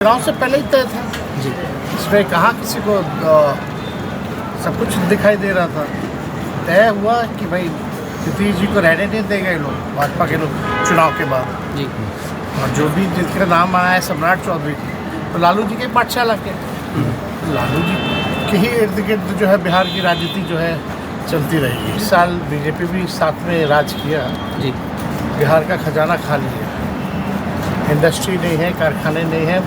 चुनाव से पहले ही तय था जी। इसमें कहाँ किसी को सब कुछ दिखाई दे रहा था। तय हुआ कि भाई नीतीश जी को रहने नहीं देंगे लोग, भाजपा के लोग चुनाव के बाद जी। और जो भी जिनका नाम आया है सम्राट चौधरी, तो लालू जी के पाठशाला के लालू जी के ही इर्द गिर्द जो है बिहार की राजनीति जो है चलती रहेगी। इस साल बीजेपी भी साथ में राज किया जी। बिहार का खजाना खा लिया, इंडस्ट्री नहीं है, कारखाने नहीं है,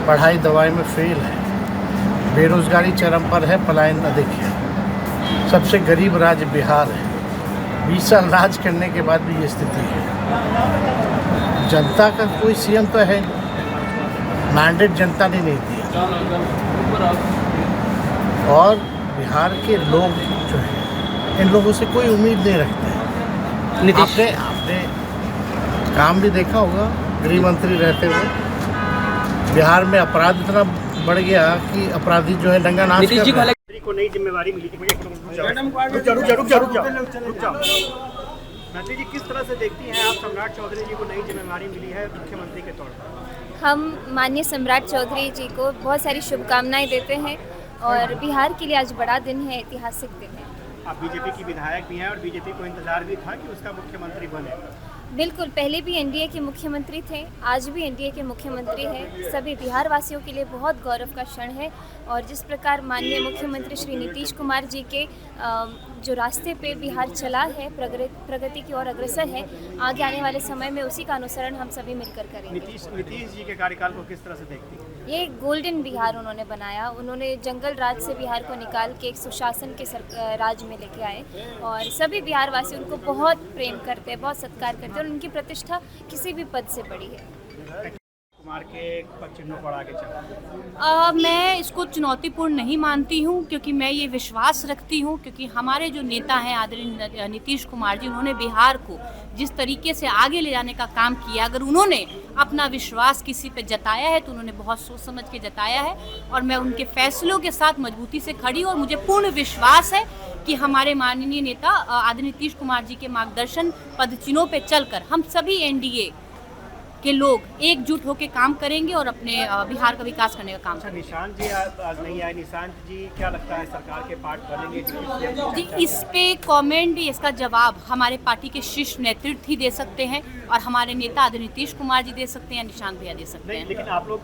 पढ़ाई दवाई में फेल है, बेरोजगारी चरम पर है, पलायन अधिक है, सबसे गरीब राज्य बिहार है। 20 साल राज करने के बाद भी ये स्थिति है। जनता का कोई सीएम तो है, मैंडेट जनता ने नहीं दिया। और बिहार के लोग जो है इन लोगों से कोई उम्मीद नहीं रखते हैं। आपने काम भी देखा होगा, गृह मंत्री रहते हुए बिहार में अपराध इतना बढ़ गया कि अपराधी जो है दंगा नाच कर रहे हैं। को नई जिम्मेवारी मिली थी। मंत्री जी, किस तरह से देखती हैं आप सम्राट चौधरी जी को नई जिम्मेवारी मिली है मुख्यमंत्री के तौर पर? हम माननीय सम्राट चौधरी जी को बहुत सारी शुभकामनाएं देते हैं और बिहार के लिए आज बड़ा दिन है, ऐतिहासिक दिन है। आप बीजेपी की विधायक भी हैं और बीजेपी को इंतजार भी था कि उसका मुख्यमंत्री बने। बिल्कुल, पहले भी एनडीए के मुख्यमंत्री थे, आज भी एनडीए के मुख्यमंत्री हैं। सभी बिहार वासियों के लिए बहुत गौरव का क्षण है। और जिस प्रकार माननीय मुख्यमंत्री श्री नीतीश कुमार जी के जो रास्ते पे बिहार चला है, प्रगति की ओर अग्रसर है, आगे आने वाले समय में उसी का अनुसरण हम सभी मिलकर करेंगे। नीतीश जी के कार्यकाल को किस तरह से देखती हैं? ये गोल्डन बिहार उन्होंने बनाया। उन्होंने जंगल राज से बिहार को निकाल के एक सुशासन के राज में लेके आए और सभी बिहार वासी उनको बहुत प्रेम करते हैं, बहुत सत्कार करते हैं और उनकी प्रतिष्ठा किसी भी पद से बड़ी है। कुमार के चिन्हों पर आगे चला, मैं इसको चुनौतीपूर्ण नहीं मानती हूँ, क्योंकि मैं ये विश्वास रखती हूँ, क्योंकि हमारे जो नेता हैं आदरणीय नीतीश कुमार जी, उन्होंने बिहार को जिस तरीके से आगे ले जाने का काम किया, अगर उन्होंने अपना विश्वास किसी पे जताया है तो उन्होंने बहुत सोच समझ के जताया है और मैं उनके फैसलों के साथ मजबूती से खड़ी हूँ और मुझे पूर्ण विश्वास है कि हमारे माननीय नेता आदरणीय नीतीश कुमार जी के मार्गदर्शन पदचिन्हों पे चलकर हम सभी एनडीए के लोग एकजुट होकर काम करेंगे और अपने बिहार का विकास करने का काम करेंगे। निशांत जी आज नहीं आए। निशांत जी, क्या लगता है सरकार के पार्ट बनेंगे? जी, इस पे कमेंट, इसका जवाब हमारे पार्टी के शीर्ष नेतृत्व ही दे सकते हैं और हमारे नेता आदरणीय नीतीश कुमार जी दे सकते हैं या निशांत भैया दे सकते हैं। लेकिन आप लोग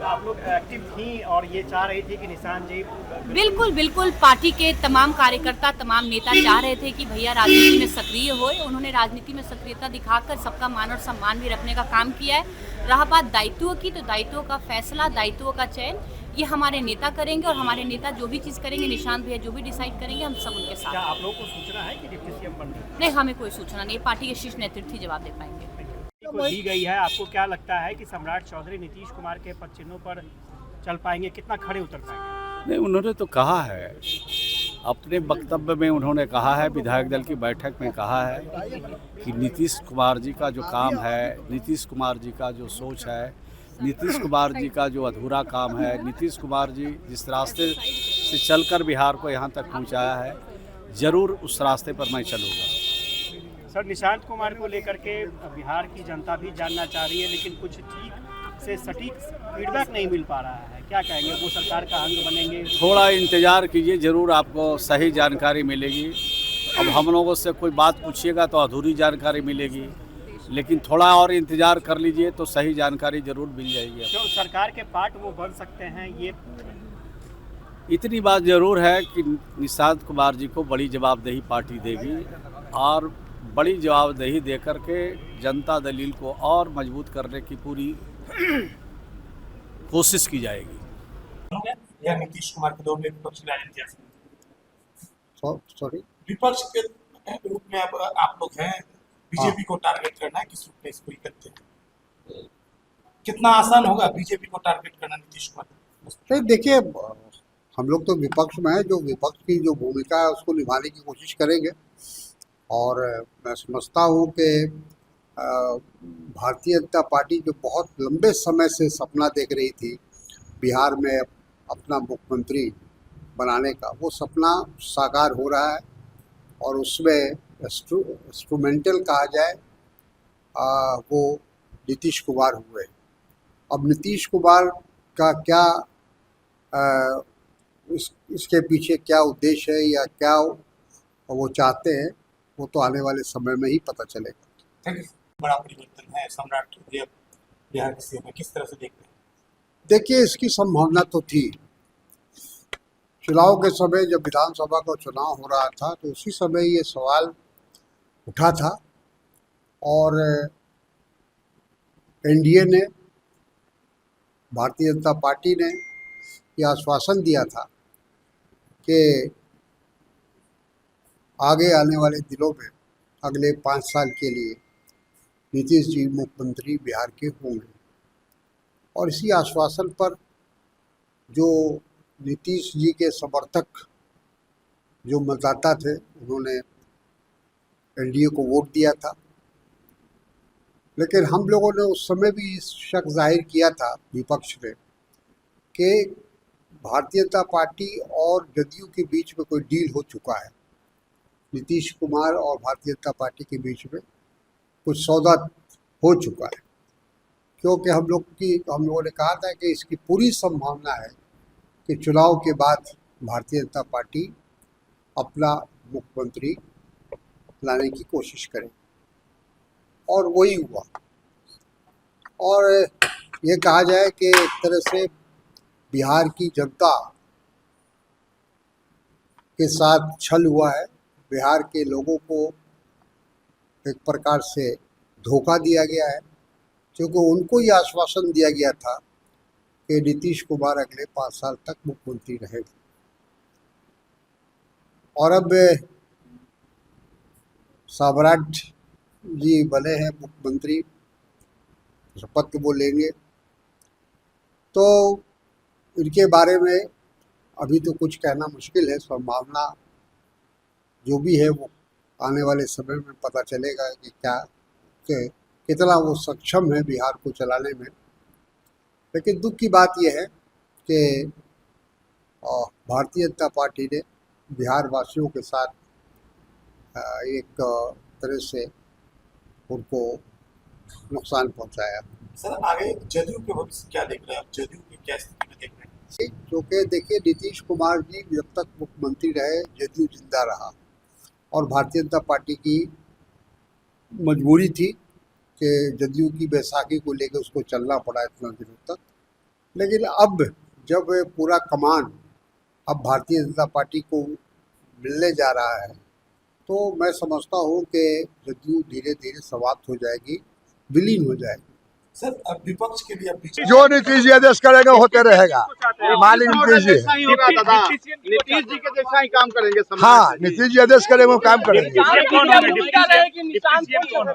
एक्टिव थी और ये चाह रही थी कि निशांत जी बिल्कुल पार्टी के तमाम कार्यकर्ता, तमाम नेता चाह रहे थे कि भैया राजनीति में सक्रिय होए। उन्होंने राजनीति में सक्रियता दिखाकर सबका मान और सम्मान भी रखने का काम किया है। रहा बात दायित्वों की, तो दायित्वों का फैसला, दायित्वों का चयन ये हमारे नेता करेंगे और हमारे नेता जो भी चीज़ करेंगे, निशांत भैया जो भी डिसाइड करेंगे, हम सब उनके साथ। क्या आप लोगों को सूचना है कि डिप्टी सीएम बन रहे हैं? नहीं, हमें कोई सूचना नहीं, पार्टी के शीर्ष नेतृत्व ही जवाब दे पाएंगे। को दी गई है, आपको क्या लगता है कि सम्राट चौधरी नीतीश कुमार के पद चिन्हों पर चल पाएंगे, कितना खड़े उतर पाएंगे? नहीं, उन्होंने तो कहा है, अपने वक्तव्य में उन्होंने कहा है, विधायक दल की बैठक में कहा है कि नीतीश कुमार जी का जो काम है, नीतीश कुमार जी का जो सोच है, नीतीश कुमार जी का जो अधूरा काम है, नीतीश कुमार जी जिस रास्ते से चलकर बिहार को यहाँ तक पहुँचाया है, ज़रूर उस रास्ते पर मैं चलूँगा। सर, निशांत कुमार को लेकर के बिहार की जनता भी जानना चाह रही है, लेकिन कुछ ठीक से सटीक फीडबैक नहीं मिल पा रहा है। क्या कहेंगे, वो सरकार का अंग बनेंगे? थोड़ा इंतज़ार कीजिए, ज़रूर आपको सही जानकारी मिलेगी। अब हम लोगों से कोई बात पूछिएगा तो अधूरी जानकारी मिलेगी, लेकिन थोड़ा और इंतज़ार कर लीजिए तो सही जानकारी ज़रूर मिल जाएगी। जो सरकार के पार्ट वो बन सकते हैं, ये इतनी बात ज़रूर है कि निशांत कुमार जी को बड़ी जवाबदेही पार्टी देगी और बड़ी जवाबदेही दे कर के जनता दलील को और मजबूत करने की पूरी कोशिश की जाएगी। या नीतीश कुमार के दौर में विपक्ष सॉरी विपक्ष के रूप में अब आप लोग हैं, बीजेपी को टारगेट करना है, किस रूप में इसको करते हैं? कितना आसान होगा बीजेपी को टारगेट करना नीतीश कुमार? नहीं, देखिए, हम लोग तो विपक्ष में हैं, जो विपक्ष की जो भूमिका है उसको निभाने की कोशिश करेंगे और मैं समझता हूँ कि भारतीय जनता पार्टी जो बहुत लंबे समय से सपना देख रही थी बिहार में अपना मुख्यमंत्री बनाने का, वो सपना साकार हो रहा है और उसमें इंस्ट्रूमेंटल कहा जाए वो नीतीश कुमार हुए। अब नीतीश कुमार का क्या इसके पीछे क्या उद्देश्य है या क्या वो चाहते हैं, वो तो आने वाले समय में ही पता चलेगा। Thank you. बड़ा परिवर्तन है सम्राट बिहार के सीएम में, किस तरह से देखते हैं? देखिए, इसकी संभावना तो थी। चुनाव के समय जब विधानसभा का चुनाव हो रहा था तो उसी समय ये सवाल उठा था और एनडीए ने, भारतीय जनता पार्टी ने यह आश्वासन दिया था कि आगे आने वाले दिनों में अगले 5 साल के लिए नीतीश जी मुख्यमंत्री बिहार के होंगे। और इसी आश्वासन पर जो नीतीश जी के समर्थक जो मतदाता थे उन्होंने एनडीए को वोट दिया था। लेकिन हम लोगों ने उस समय भी शक जाहिर किया था, विपक्ष ने, कि भारतीय जनता पार्टी और जदयू के बीच में कोई डील हो चुका है। नीतीश कुमार और भारतीय जनता पार्टी के बीच में कुछ सौदा हो चुका है, क्योंकि हम लोगों ने कहा था कि इसकी पूरी संभावना है कि चुनाव के बाद भारतीय जनता पार्टी अपना मुख्यमंत्री लाने की कोशिश करे, और वही हुआ। और ये कहा जाए कि एक तरह से बिहार की जनता के साथ छल हुआ है। बिहार के लोगों को एक प्रकार से धोखा दिया गया है, क्योंकि उनको ये आश्वासन दिया गया था कि नीतीश कुमार अगले 5 साल तक मुख्यमंत्री रहेंगे। और अब सम्राट जी बने हैं मुख्यमंत्री, शपथ वो लेंगे, तो इनके बारे में अभी तो कुछ कहना मुश्किल है। संभावना जो भी है वो आने वाले समय में पता चलेगा कि कितना वो सक्षम है बिहार को चलाने में। लेकिन दुख की बात यह है कि भारतीय जनता पार्टी ने बिहार वासियों के साथ एक तरह से उनको नुकसान पहुंचाया। सर, आगे जदयू के भविष्य क्या देख रहे हैं आप? जदयू की क्या स्थिति में देख रहे हैं? क्योंकि देखिए, नीतीश कुमार जी जब तक मुख्यमंत्री रहे जदयू जिंदा रहा, और भारतीय जनता पार्टी की मजबूरी थी कि जदयू की बैसाखी को लेकर उसको चलना पड़ा इतना दिनों तक। लेकिन अब जब पूरा कमान अब भारतीय जनता पार्टी को मिलने जा रहा है, तो मैं समझता हूँ कि जदयू धीरे धीरे समाप्त हो जाएगी, विलीन हो जाएगी। सर, अब विपक्ष के लिए अब जो नीतीश जी आदेश करेगा होते रहेगा। मालिक नीतीश जी, नीतीश जी के जैसा ही काम करेंगे। हाँ, नीतीश जी आदेश करेंगे वो काम करेंगे,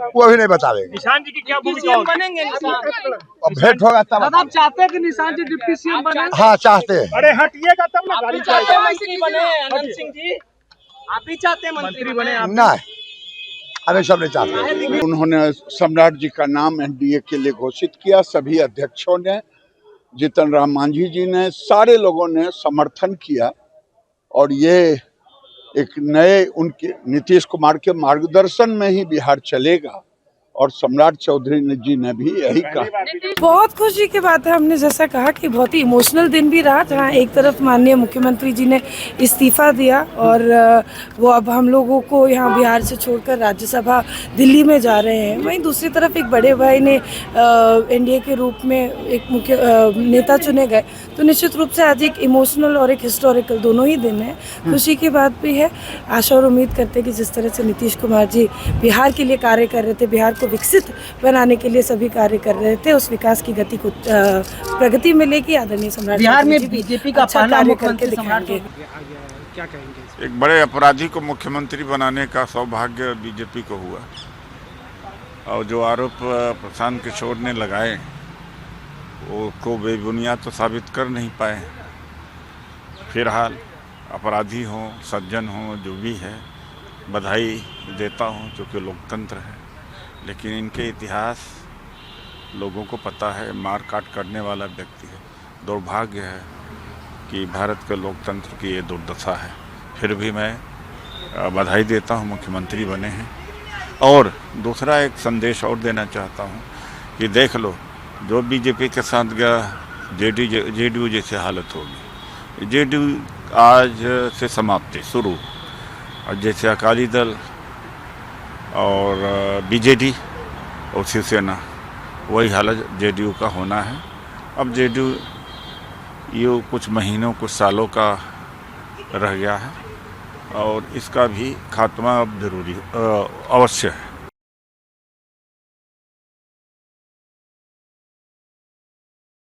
वो अभी नहीं बतावेंगे। निशान जी की क्या भूमिका बनेंगे? अब भेंट होगा तब। आप चाहते हैं कि निशान जी डिप्टी सीएम बने? हाँ, चाहते हैं। अरे हटिएगा तब ना गाड़ी मंत्री बने अनंत सिंह जी, आप ही चाहते हैं मंत्री बने? नहीं, हमें सब नहीं चाहते। उन्होंने सम्राट जी का नाम एनडीए के लिए घोषित किया। सभी अध्यक्षों ने, जीतन राम मांझी जी ने, सारे लोगों ने समर्थन किया। और ये एक नए उनके नीतीश कुमार के मार्गदर्शन में ही बिहार चलेगा, और सम्राट चौधरी जी ने भी यही कहा। बहुत खुशी की बात है। हमने जैसा कहा कि बहुत ही इमोशनल दिन भी रहा, जहाँ एक तरफ माननीय मुख्यमंत्री जी ने इस्तीफा दिया और वो अब हम लोगों को यहाँ बिहार से छोड़कर राज्यसभा दिल्ली में जा रहे हैं। वहीं दूसरी तरफ एक बड़े भाई ने एनडीए के रूप में एक मुख्य नेता चुने गए। तो निश्चित रूप से आज एक इमोशनल और एक हिस्टोरिकल दोनों ही दिन है। खुशी की बात भी है। आशा और उम्मीद करते हैं कि जिस तरह से नीतीश कुमार जी बिहार के लिए कार्य कर रहे थे, बिहार को विकसित बनाने के लिए सभी कार्य कर रहे थे, उस विकास की गति को प्रगति मिलेगी। आदरणीय सम्राट बिहार में बीजेपी का पहला मुख्यमंत्री दिखाएंगे। क्या कहेंगे? एक बड़े अपराधी को मुख्यमंत्री बनाने का सौभाग्य बीजेपी को हुआ, और जो आरोप प्रशांत किशोर ने लगाए वो को बेबुनियाद तो साबित कर नहीं पाए। फिलहाल अपराधी हों, सज्जन हों, जो भी है, बधाई देता हूं, क्योंकि लोकतंत्र है। लेकिन इनके इतिहास लोगों को पता है, मार काट करने वाला व्यक्ति है। दुर्भाग्य है कि भारत के लोकतंत्र की ये दुर्दशा है। फिर भी मैं बधाई देता हूं, मुख्यमंत्री बने हैं। और दूसरा एक संदेश और देना चाहता हूं कि देख लो, जो बीजेपी के साथ जेडीयू जैसी हालत होगी। जेडीयू आज से समाप्ति शुरू, और जैसे अकाली दल और बीजेडी और शिवसेना, वही हालत जेडीयू का होना है। अब जेडीयू ये कुछ महीनों कुछ सालों का रह गया है और इसका भी खात्मा अब जरूरी अवश्य है।